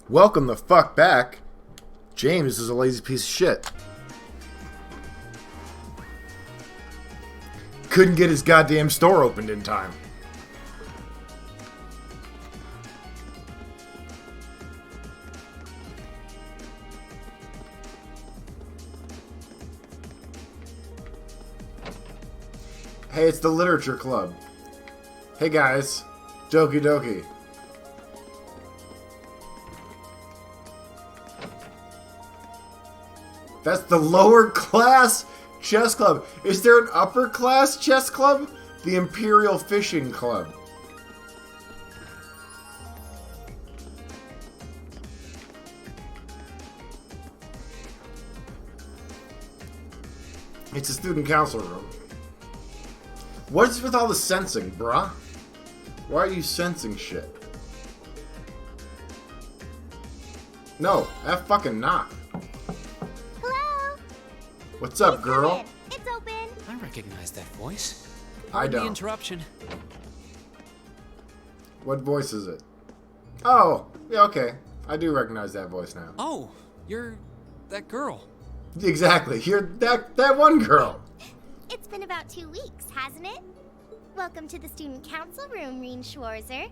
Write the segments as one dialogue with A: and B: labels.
A: Welcome the fuck back. James is a lazy piece of shit. Couldn't get his goddamn store opened in time. Hey, it's the literature club. Hey guys, Doki Doki. That's the lower class chess club. Is there an upper class chess club? The Imperial Fishing Club. It's a student council room. What is with all the sensing, bruh? Why are you sensing shit? No, that fucking knock.
B: Hello?
A: What's up, girl?
B: It's open.
C: I recognize that voice.
A: I
C: The
A: don't.
C: interruption.
A: What voice is it? Oh, yeah, okay. I do recognize that voice now.
C: Oh, you're that girl.
A: Exactly. You're that one girl.
B: It's been about 2 weeks, hasn't it? Welcome to the student council room, Reen Schwarzer.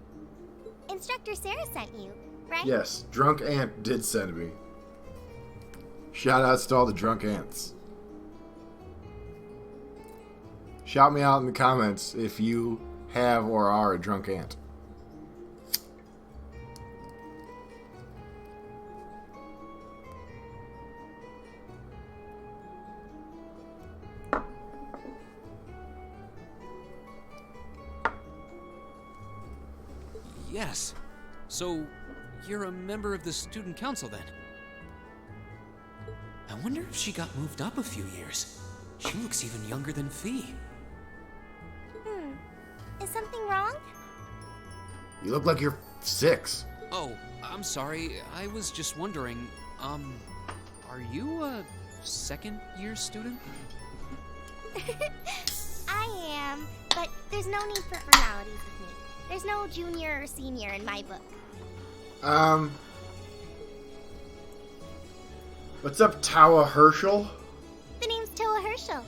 B: Instructor Sarah sent you, right?
A: Yes, Drunk Ant did send me. Shoutouts to all the drunk ants. Shout me out in the comments if you have or are a drunk ant.
C: Yes. So, you're a member of the student council then? I wonder if she got moved up a few years. She looks even younger than Fee.
B: Is something wrong?
A: You look like you're 6.
C: Oh, I'm sorry. I was just wondering, are you a second-year student?
B: I am, but there's no need for formalities with me. There's no junior or senior in my book.
A: What's up, Tawa Herschel?
B: The name's Toa Herschel.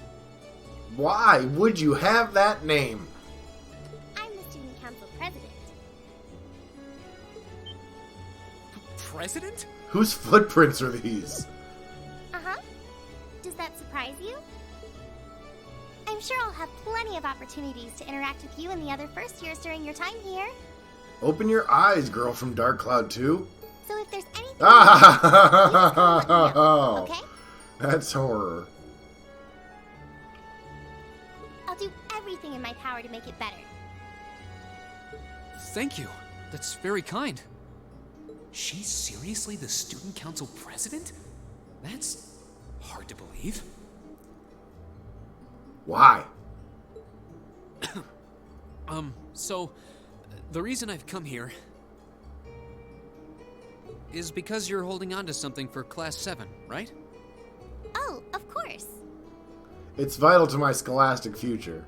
A: Why would you have that name?
B: I'm the student council president.
C: President?
A: Whose footprints are these?
B: Uh-huh. Does that surprise you? I'm sure I'll have plenty of opportunities to interact with you and the other first years during your time here.
A: Open your eyes, girl from Dark Cloud 2.
B: So if there's anything
A: Ah!
B: okay?
A: That's horror.
B: I'll do everything in my power to make it better.
C: Thank you. That's very kind. She's seriously the student council president? That's hard to believe.
A: Why?
C: So, the reason I've come here is because you're holding on to something for Class 7, right?
B: Oh, of course.
A: It's vital to my scholastic future.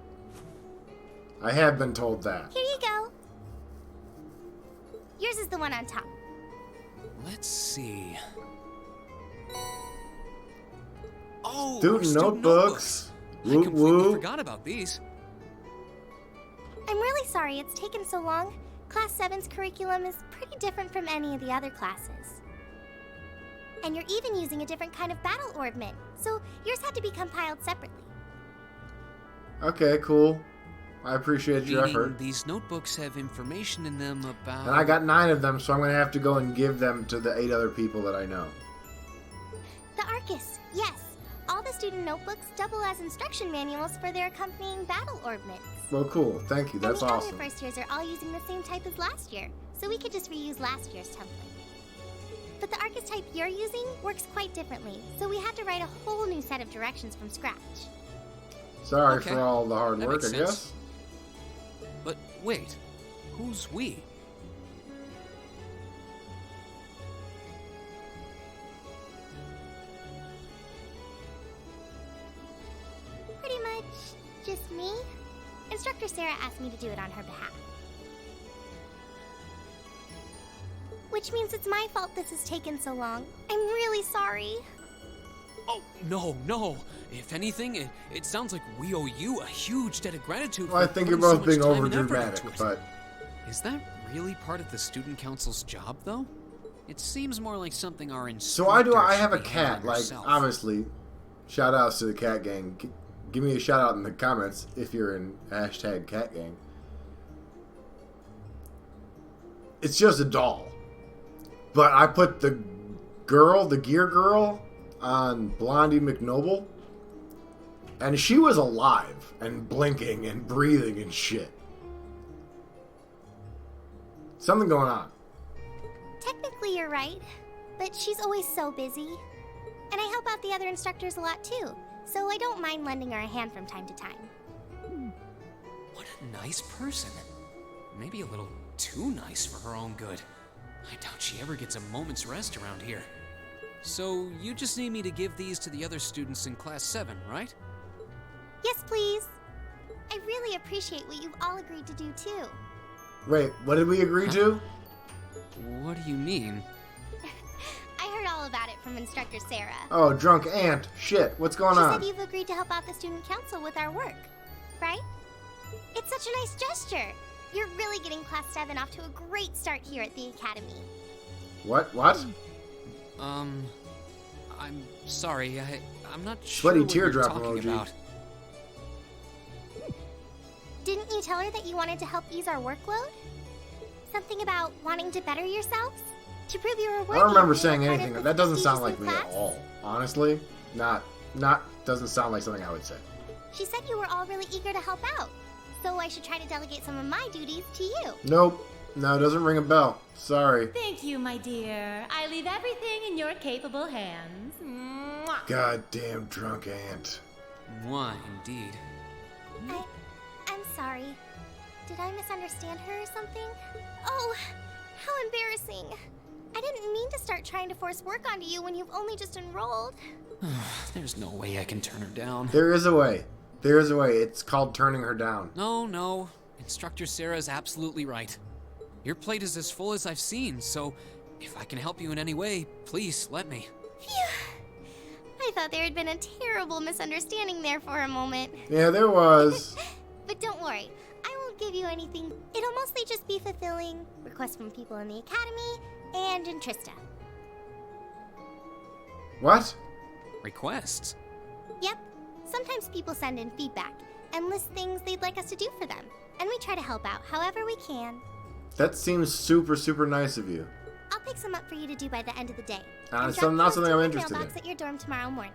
A: I have been told that.
B: Here you go. Yours is the one on top.
C: Let's see. Oh,
A: Student
C: our
A: notebooks.
C: I
A: Woo
C: completely
A: woo.
C: forgot about these.
B: I'm really sorry it's taken so long. Class 7's curriculum is pretty different from any of the other classes. And you're even using a different kind of battle orbment, so yours had to be compiled separately.
A: Okay, cool. I appreciate your
C: Meaning
A: effort.
C: these notebooks have information in them about...
A: And I got 9 of them, so I'm going to have to go and give them to the 8 other people that I know.
B: The Arcus, yes. All the student notebooks double as instruction manuals for their accompanying battle orbments.
A: Well, cool. Thank you. That's
B: and the
A: awesome.
B: other first years are all using the same type as last year, so we could just reuse last year's template. But the Arcus type you're using works quite differently, so we had to write a whole new set of directions from scratch.
A: Sorry
C: Okay.
A: for all the hard
C: That
A: work, I
C: makes
A: guess.
C: sense. But wait, who's we?
B: Pretty much just me. Instructor Sarah asked me to do it on her behalf. which means it's my fault this has taken so long. I'm really sorry.
C: Oh, no. If anything, it sounds like we owe you a huge debt of gratitude
A: Well, I
C: for
A: think you're
C: putting so
A: both being
C: much time
A: over
C: and effort
A: dramatic,
C: into it.
A: but
C: Is that really part of the student council's job, though? It seems more like something our
A: so I do. I
C: instructors
A: have a
C: should be
A: cat.
C: handling
A: Like,
C: herself.
A: obviously, shout outs to the cat gang. Give me a shout out in the comments if you're in hashtag cat gang. It's just a doll, but I put the girl, the gear girl, on Blondie McNoble, and she was alive and blinking and breathing and shit. Something going on.
B: Technically, you're right, but she's always so busy. And I help out the other instructors a lot too, so I don't mind lending her a hand from time to time.
C: What a nice person. Maybe a little too nice for her own good. I doubt she ever gets a moment's rest around here. So, you just need me to give these to the other students in Class 7, right?
B: Yes, please. I really appreciate what you've all agreed to do too.
A: Wait, what did we agree to?
C: What do you mean?
B: I heard all about it from Instructor Sarah.
A: Oh, drunk ant. Shit, what's going
B: She
A: on?
B: said you've agreed to help out the student council with our work, right? It's such a nice gesture. You're really getting Class 7 off to a great start here at the Academy.
A: What?
C: I'm sorry, I'm not
A: Sweaty
C: sure what you're
A: teardrop
C: talking
A: emoji.
C: about.
B: Didn't you tell her that you wanted to help ease our workload? Something about wanting to better yourselves? To prove you were worthy
A: I don't remember
B: of being
A: saying
B: a part
A: anything.
B: of
A: That
B: this
A: doesn't sound like
B: prestigious
A: me
B: new
A: at
B: class?
A: all. Honestly, not doesn't sound like something I would say.
B: She said you were all really eager to help out, so I should try to delegate some of my duties to you.
A: Nope. No, it doesn't ring a bell. Sorry.
D: Thank you, my dear. I leave everything in your capable hands. Mwah.
A: Goddamn drunk ant.
C: Why, indeed.
B: I'm sorry. Did I misunderstand her or something? Oh, how embarrassing. I didn't mean to start trying to force work onto you when you've only just enrolled.
C: There's no way I can turn her down.
A: There is a way. There is a way. It's called turning her down.
C: No. Instructor Sarah is absolutely right. Your plate is as full as I've seen, so if I can help you in any way, please let me.
B: Phew. I thought there had been a terrible misunderstanding there for a moment.
A: Yeah, there was.
B: But don't worry, I won't give you anything. It'll mostly just be fulfilling requests from people in the Academy and in Trista.
A: What?
C: Requests?
B: Yep, sometimes people send in feedback and list things they'd like us to do for them, and we try to help out however we can.
A: That seems super, super nice of you.
B: I'll pick some up for you to do by the end of the day.
A: Not
B: And drop
A: something
B: those to
A: I'm
B: my
A: interested
B: mailbox
A: in.
B: at your dorm tomorrow morning.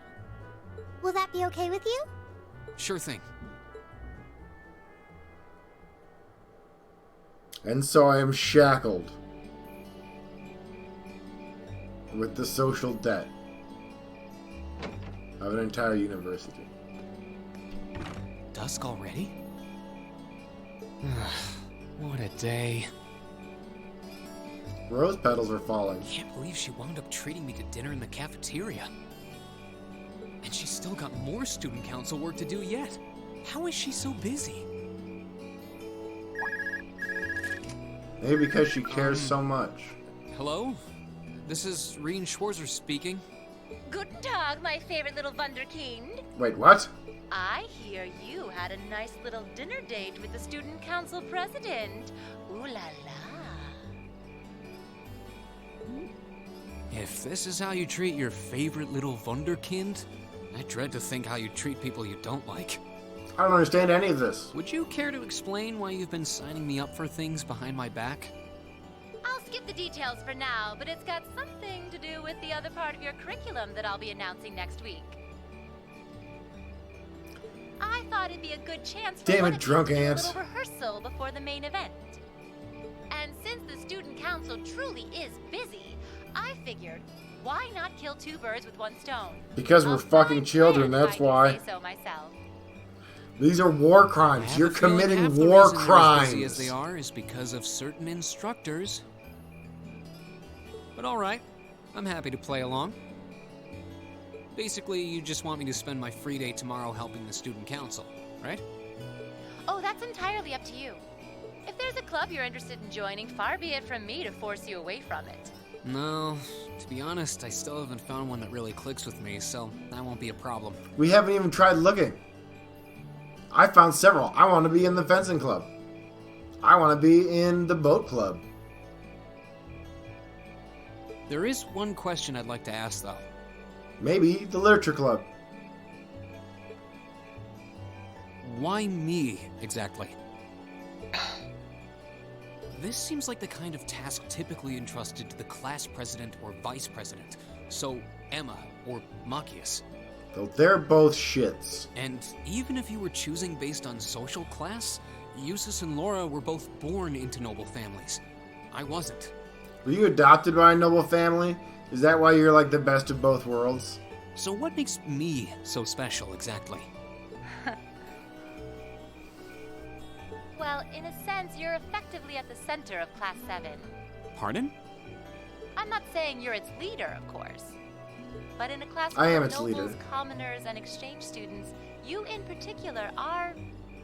B: Will that be okay with you?
C: Sure thing.
A: And so I am shackled with the social debt of an entire university.
C: Dusk already? What a day.
A: Rose petals are falling.
C: Can't believe she wound up treating me to dinner in the cafeteria. And she's still got more student council work to do yet. How is she so busy?
A: Maybe because she cares so much.
C: Hello? This is Rien Schwarzer speaking.
E: Guten Tag, my favorite little Wunderkind.
A: Wait, what?
E: I hear you had a nice little dinner date with the student council president. Ooh la la.
C: If this is how you treat your favorite little Wunderkind, I dread to think how you treat people you don't like.
A: I don't understand any of this.
C: Would you care to explain why you've been signing me up for things behind my back?
E: I'll skip the details for now, but it's got something to do with the other part of your curriculum that I'll be announcing next week. I thought it'd be a good chance for
A: Damn
E: one
A: it,
E: of you
A: drunk
E: to do
A: ants.
E: a little rehearsal before the main event. And since the student council truly is busy, I figured, why not kill two birds with one stone?
A: Because we're
E: A
A: fucking
E: fine
A: children,
E: plan, if
A: that's
E: I
A: why.
E: can say so myself.
A: These are war
C: I
A: crimes.
C: have
A: You're
C: a feeling half
A: committing
C: the
A: war
C: reason they're as busy as
A: crimes.
C: they are is because of certain instructors. But all right, I'm happy to play along. Basically, you just want me to spend my free day tomorrow helping the student council, right?
E: Oh, that's entirely up to you. If there's a club you're interested in joining, far be it from me to force you away from it.
C: No, to be honest, I still haven't found one that really clicks with me, so that won't be a problem.
A: We haven't even tried looking. I found several. I want to be in the fencing club. I want to be in the boat club.
C: There is one question I'd like to ask, though.
A: Maybe the literature club.
C: Why me, exactly? This seems like the kind of task typically entrusted to the class president or vice president. So, Emma or Machias.
A: Though they're both shits.
C: And even if you were choosing based on social class, Eustace and Laura were both born into noble families. I wasn't.
A: Were you adopted by a noble family? Is that why you're like the best of both worlds?
C: So what makes me so special, exactly?
E: Well, in a sense, you're effectively at the center of Class 7.
C: Pardon?
E: I'm not saying you're its leader, of course. But in a class
A: I am
E: full of
A: its
E: nobles,
A: leader.
E: commoners, and exchange students, you in particular are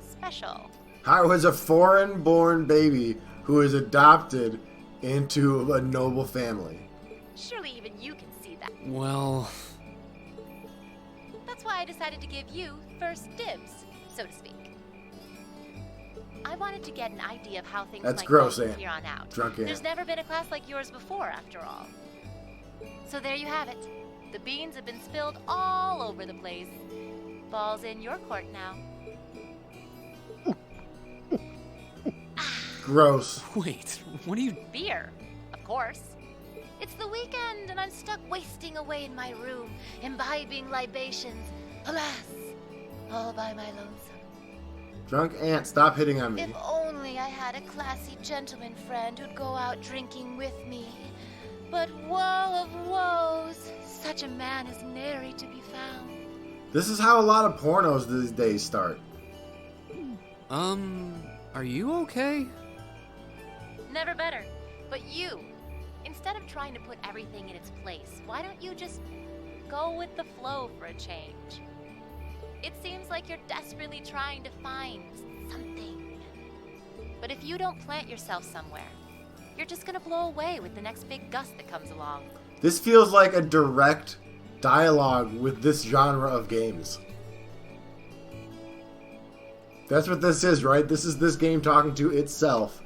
E: special.
A: I was a foreign-born baby who was adopted into a noble family.
E: Surely even you can see that.
C: Well...
E: That's why I decided to give you first dibs, so to speak. I wanted to get an idea of how things
A: That's
E: might
A: gross,
E: go from
A: Aunt.
E: here on out.
A: Drunk Aunt.
E: There's never been a class like yours before, after all. So there you have it. The beans have been spilled all over the place. Ball's in your court now.
A: Gross.
C: Wait, what are you...
E: Beer, of course. It's the weekend and I'm stuck wasting away in my room, imbibing libations. Alas, all by my lonesome.
A: Drunk Aunt, stop hitting on me.
E: If only I had a classy gentleman friend who'd go out drinking with me. But woe of woes, such a man is nary to be found.
A: This is how a lot of pornos these days start.
C: Are you okay?
E: Never better. But you, instead of trying to put everything in its place, why don't you just go with the flow for a change? It seems like you're desperately trying to find something. But if you don't plant yourself somewhere, you're just gonna blow away with the next big gust that comes along.
A: This feels like a direct dialogue with this genre of games. That's what this is, right? This is this game talking to itself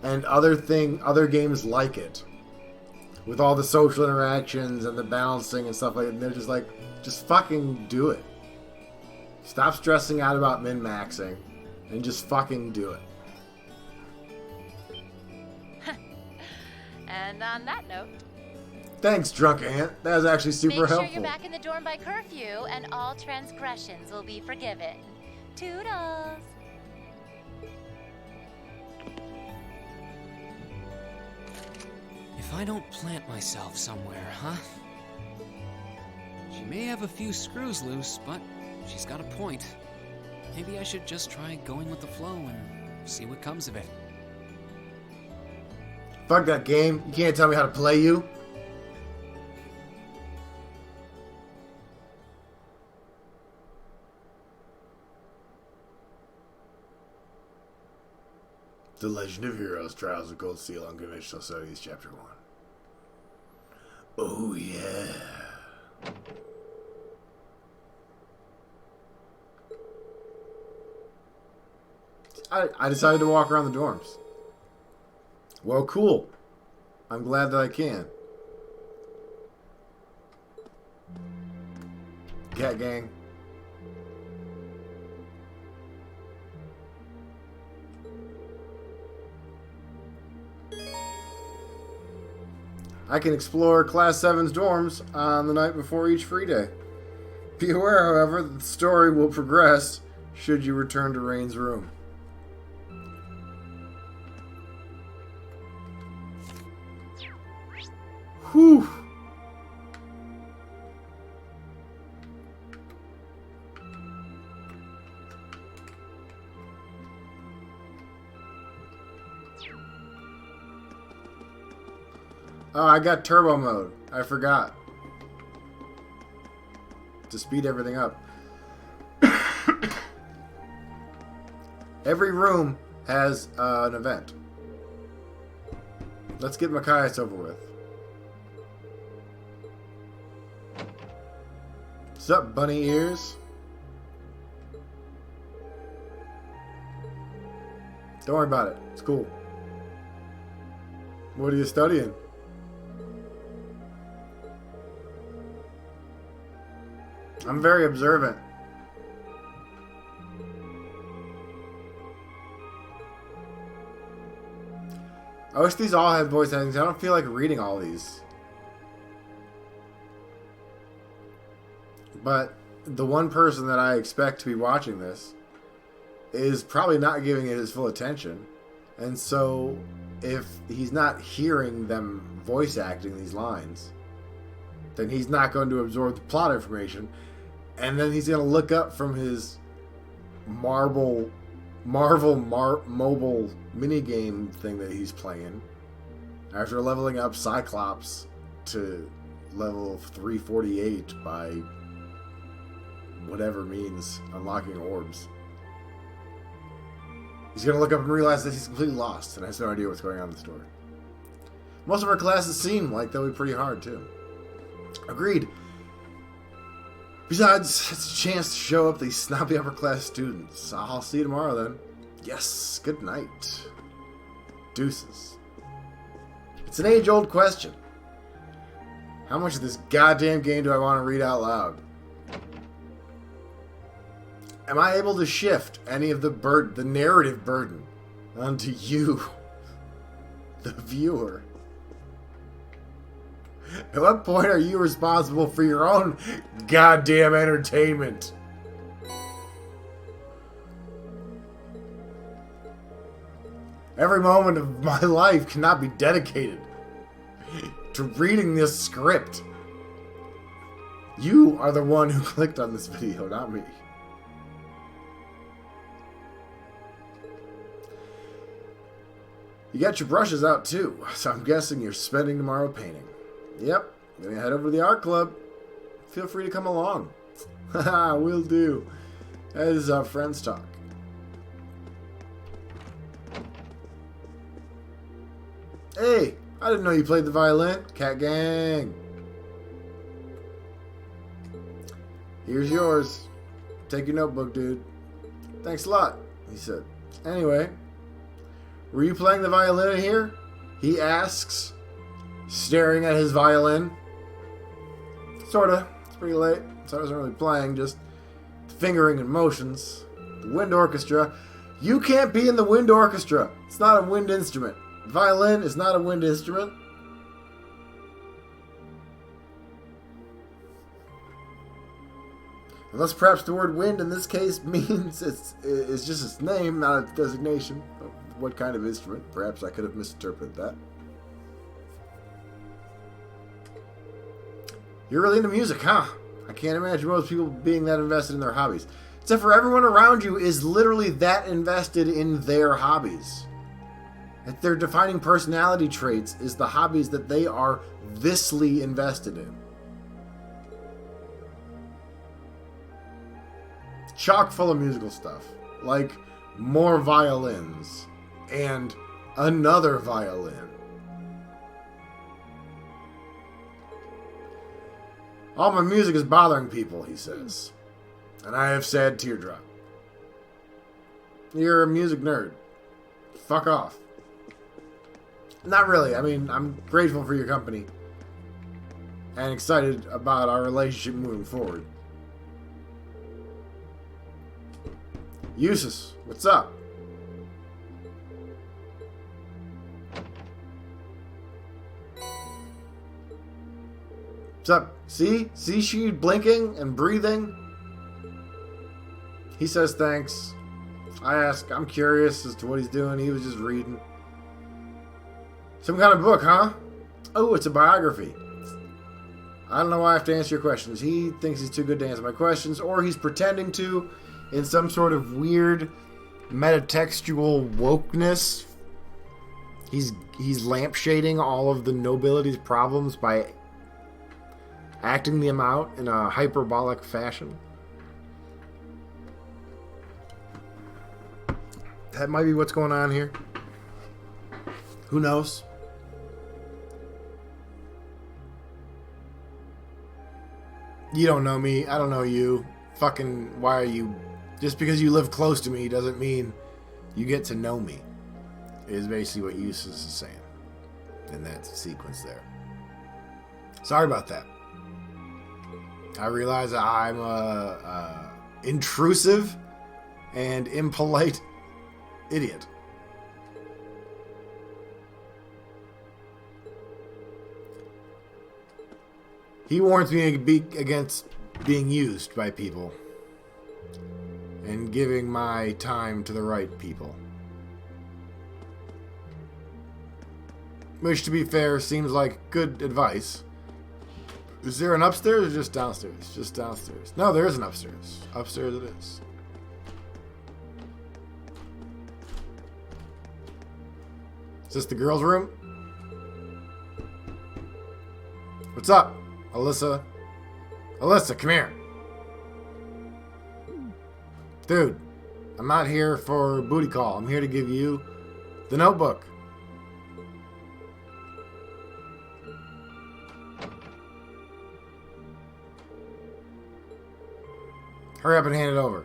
A: and other games like it. With all the social interactions and the balancing and stuff like that. And they're just like, just fucking do it. Stop stressing out about min-maxing and just fucking do it.
E: And on that note,
A: Thanks, Drunk Aunt. That was actually super
E: make sure
A: helpful.
E: you're back in the dorm by curfew and all transgressions will be forgiven. Toodles!
C: If I don't plant myself somewhere, huh? She may have a few screws loose, but she's got a point. Maybe I should just try going with the flow and see what comes of it.
A: Fuck that game. You can't tell me how to play you. The Legend of Heroes, Trials of Gold Seal, Unconventional Studies, Chapter 1. Oh, yeah. I decided to walk around the dorms. Well, cool. I'm glad that I can. Cat gang. I can explore Class 7's dorms on the night before each free day. Be aware, however, that the story will progress should you return to Rain's room. Whew. Oh, I got turbo mode. I forgot. To speed everything up. Every room has an event. Let's get Machias over with. What's up, bunny ears? Don't worry about it. It's cool. What are you studying? I'm very observant. I wish these all had voice acting. I don't feel like reading all these. But the one person that I expect to be watching this is probably not giving it his full attention. And so if he's not hearing them voice acting these lines, then he's not going to absorb the plot information. And then he's going to look up from his Marvel mobile minigame thing that he's playing after leveling up Cyclops to level 348 by whatever means unlocking orbs. He's going to look up and realize that he's completely lost and has no idea what's going on in the story. Most of our classes seem like they'll be pretty hard too. Agreed. Besides, it's a chance to show up these snobby upper class students. I'll see you tomorrow then. Yes, good night. Deuces. It's an age-old question. How much of this goddamn game do I want to read out loud? Am I able to shift any of the narrative burden onto you, the viewer? At what point are you responsible for your own goddamn entertainment? Every moment of my life cannot be dedicated to reading this script. You are the one who clicked on this video, not me. You got your brushes out too, so I'm guessing you're spending tomorrow painting. Yep, gonna head over to the art club. Feel free to come along. Haha, will do. That is our friends talk. Hey, I didn't know you played the violin. Cat gang. Here's yours. Take your notebook, dude. Thanks a lot, he said. Anyway, were you playing the violin in here? He asks, staring at his violin. Sorta. It's pretty late, so I wasn't really playing, just fingering and motions. The wind orchestra. You can't be in the wind orchestra. It's not a wind instrument. Violin is not a wind instrument. Unless perhaps the word wind in this case means it's just its name, not a designation of what kind of instrument. Perhaps I could have misinterpreted that. You're really into music, huh? I can't imagine most people being that invested in their hobbies. Except for everyone around you is literally that invested in their hobbies. That their defining personality traits is the hobbies that they are thisly invested in. Chock full of musical stuff. Like more violins and another violin. All my music is bothering people, he says. And I have said teardrop. You're a music nerd. Fuck off. Not really. I mean, I'm grateful for your company. And excited about our relationship moving forward. Eustace, what's up? What's up? See? See she blinking and breathing? He says thanks. I ask, I'm curious as to what he's doing. He was just reading. Some kind of book, huh? Oh, it's a biography. I don't know why I have to answer your questions. He thinks he's too good to answer my questions, or he's pretending to in some sort of weird metatextual wokeness. He's lampshading all of the nobility's problems by acting them out in a hyperbolic fashion. That might be what's going on here. Who knows? You don't know me. I don't know you. Fucking, why are you... Just because you live close to me doesn't mean you get to know me. Is basically what Eustace is saying. In that sequence there. Sorry about that. I realize I'm a intrusive and impolite idiot. He warns me against being used by people and giving my time to the right people. Which, to be fair, seems like good advice. Is there an upstairs or just downstairs? Just downstairs. No, there is an upstairs. Upstairs it is. Is this the girls' room? What's up, Alyssa? Alyssa, come here. Dude, I'm not here for booty call. I'm here to give you the notebook. Hurry up and hand it over.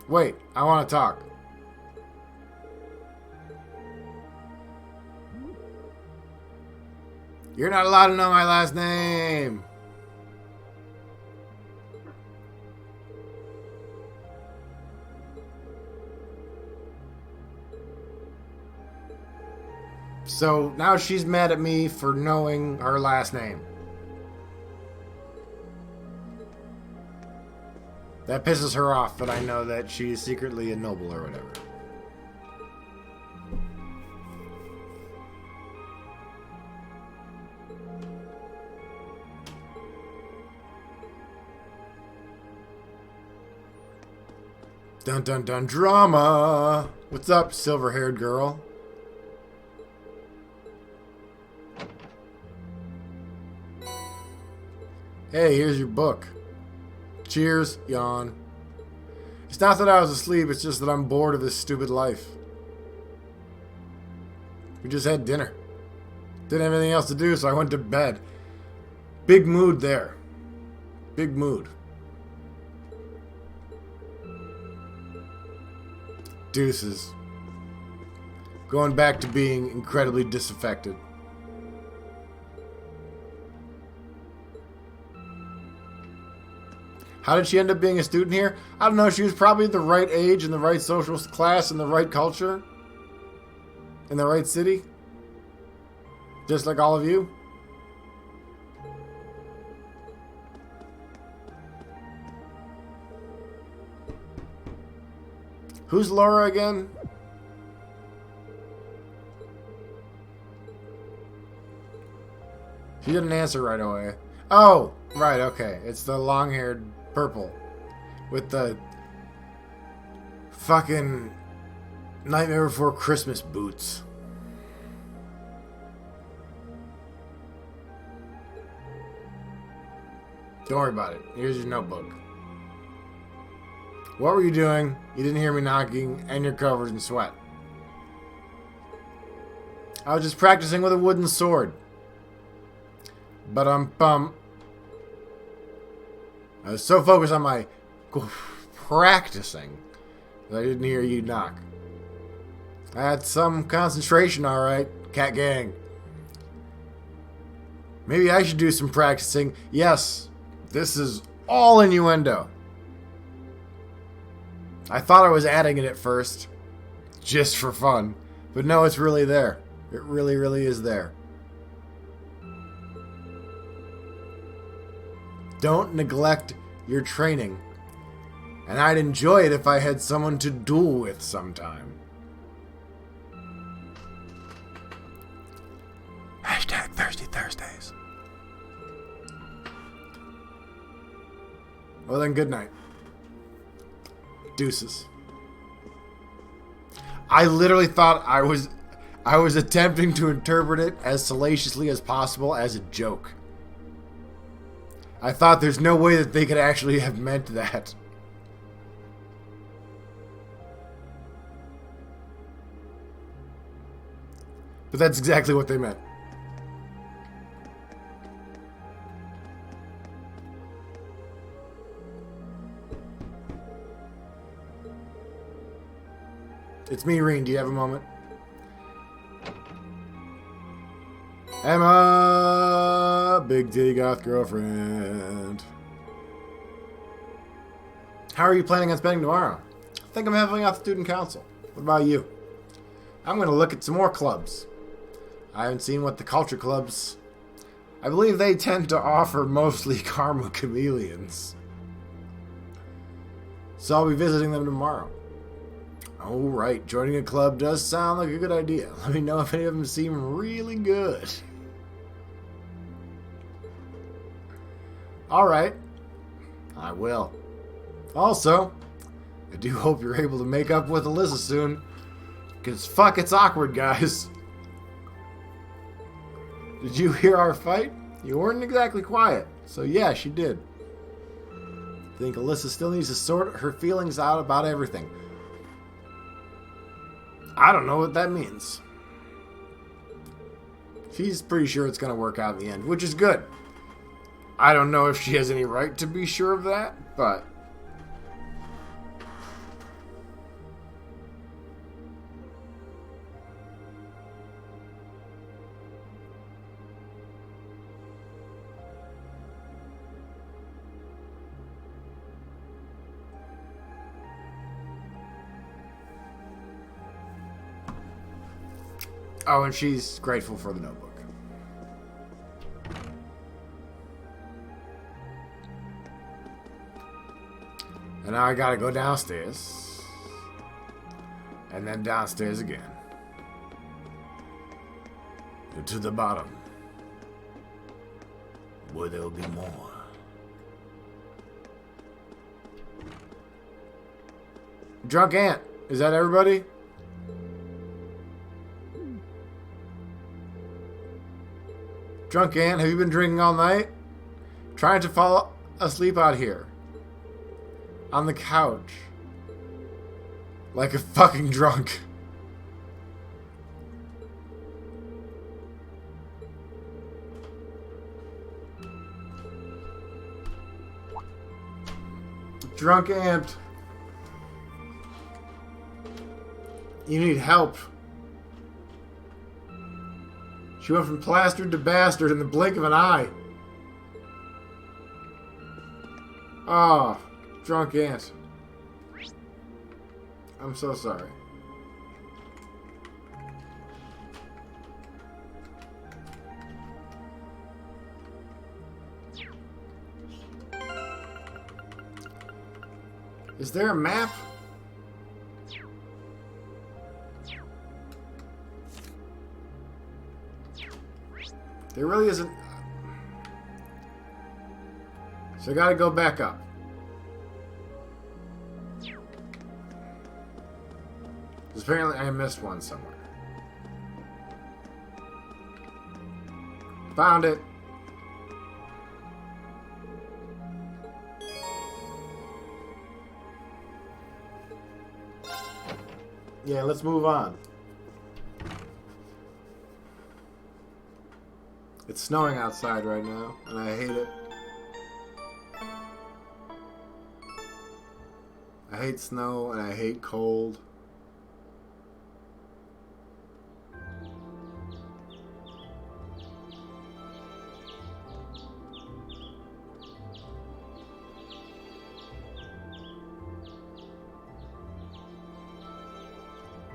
A: Wait, I want to talk. You're not allowed to know my last name. So now she's mad at me for knowing her last name. That pisses her off, but I know that she's secretly a noble or whatever. Dun dun dun drama! What's up, silver-haired girl? Hey, here's your book. Cheers, yawn. It's not that I was asleep, it's just that I'm bored of this stupid life. We just had dinner. Didn't have anything else to do, so I went to bed. Big mood there. Big mood. Deuces. Going back to being incredibly disaffected. How did she end up being a student here? I don't know. She was probably the right age and the right social class and the right culture. In the right city. Just like all of you. Who's Laura again? She didn't answer right away. Oh, right, okay. It's the long-haired purple with the fucking Nightmare Before Christmas boots. Don't worry about it. Here's your notebook. What were you doing? You didn't hear me knocking, and you're covered in sweat. I was just practicing with a wooden sword. But I was so focused on my practicing that I didn't hear you knock. I had some concentration, alright, cat gang. Maybe I should do some practicing. Yes, this is all innuendo. I thought I was adding it at first, just for fun. But no, it's really there. It really, really is there. Don't neglect your training. And I'd enjoy it if I had someone to duel with sometime. Hashtag Thirsty Thursdays. Well then, good night. Deuces. I literally thought I was attempting to interpret it as salaciously as possible as a joke. I thought there's no way that they could actually have meant that. But that's exactly what they meant. It's me, Reen. Do you have a moment? Emma, big titty goth girlfriend. How are you planning on spending tomorrow? I think I'm helping out the student council. What about you? I'm going to look at some more clubs. I haven't seen what the culture clubs... I believe they tend to offer mostly karma chameleons. So I'll be visiting them tomorrow. Oh, right. Joining a club does sound like a good idea. Let me know if any of them seem really good. Alright. I will. Also, I do hope you're able to make up with Alyssa soon. Because fuck, it's awkward, guys. Did you hear our fight? You weren't exactly quiet. So yeah, she did. I think Alyssa still needs to sort her feelings out about everything. I don't know what that means. She's pretty sure it's going to work out in the end, which is good. I don't know if she has any right to be sure of that, but... Oh, and she's grateful for the notebook. And now I gotta go downstairs. And then downstairs again. And to the bottom. Where there'll be more. Drunk Ant. Is that everybody? Drunk Ant, have you been drinking all night? Trying to fall asleep out here. On the couch. Like a fucking drunk. Drunk Ant. You need help. She went from plastered to bastard in the blink of an eye. Oh, Drunk Ant. I'm so sorry. Is there a map? There really isn't. So I gotta go back up. Because apparently I missed one somewhere. Found it. Yeah, let's move on. It's snowing outside right now, and I hate it. I hate snow, and I hate cold.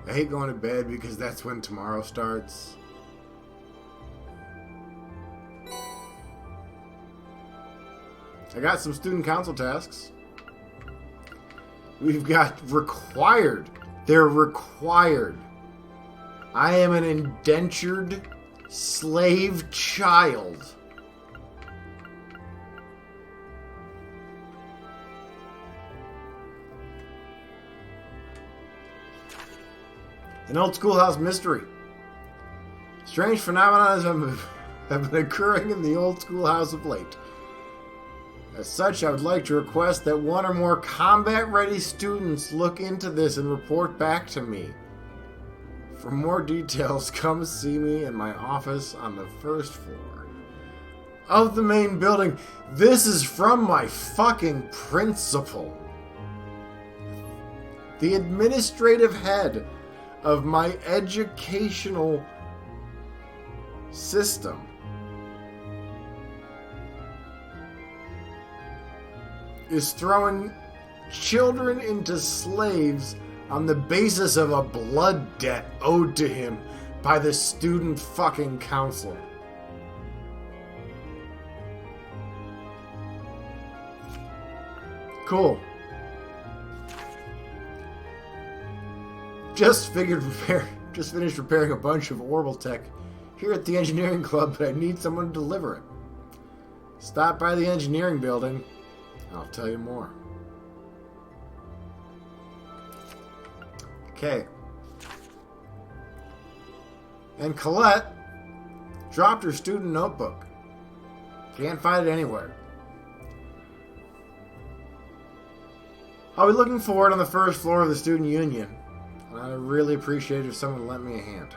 A: I hate going to bed because that's when tomorrow starts. I got some student council tasks. We've got required. They're required. I am an indentured slave child. An old schoolhouse mystery. Strange phenomena have been occurring in the old schoolhouse of late. As such, I would like to request that one or more combat-ready students look into this and report back to me. For more details, come see me in my office on the first floor of the main building. This is from my fucking principal. The administrative head of my educational system. Is throwing children into slaves on the basis of a blood debt owed to him by the student fucking council. Cool. Just finished repairing a bunch of orbital tech here at the engineering club, but I need someone to deliver it. Stop by the engineering building. I'll tell you more. Okay. And Colette dropped her student notebook. Can't find it anywhere. I'll be looking for it on the first floor of the student union. And I'd really appreciate it if someone lent me a hand.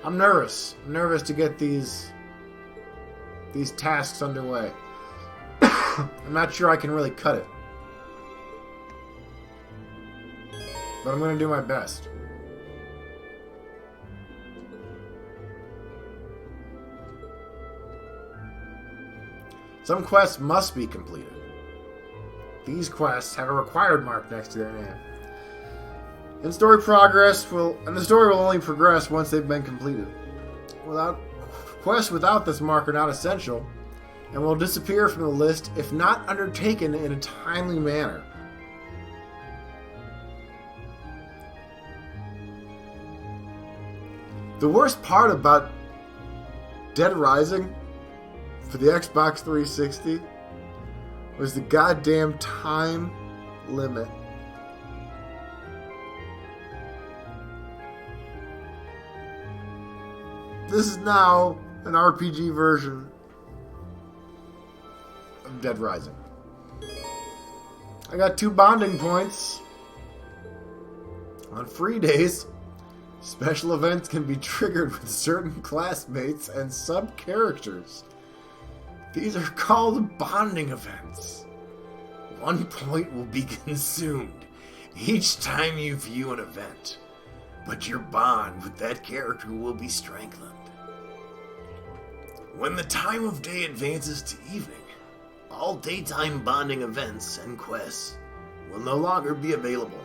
A: I'm nervous. I'm nervous to get these tasks underway. I'm not sure I can really cut it. But I'm going to do my best. Some quests must be completed. These quests have a required mark next to their name. And the story will only progress once they've been completed. Quests without this mark are not essential, and will disappear from the list if not undertaken in a timely manner. The worst part about Dead Rising for the Xbox 360 was the goddamn time limit. This is now an RPG version of Dead Rising. I got 2 bonding points. On free days, special events can be triggered with certain classmates and sub-characters. These are called bonding events. 1 point will be consumed each time you view an event, but your bond with that character will be strengthened. When the time of day advances to evening, all daytime bonding events and quests will no longer be available.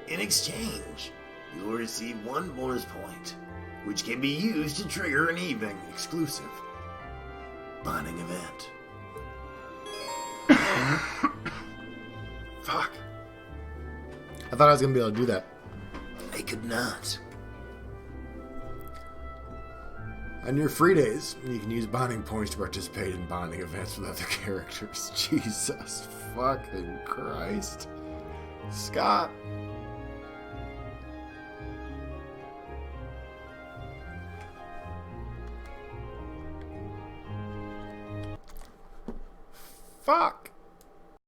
A: In exchange, you will receive 1 bonus point, which can be used to trigger an evening exclusive bonding event. Fuck. I thought I was going to be able to do that. I could not. On your free days, you can use bonding points to participate in bonding events with other characters. Jesus fucking Christ. Scott. Fuck.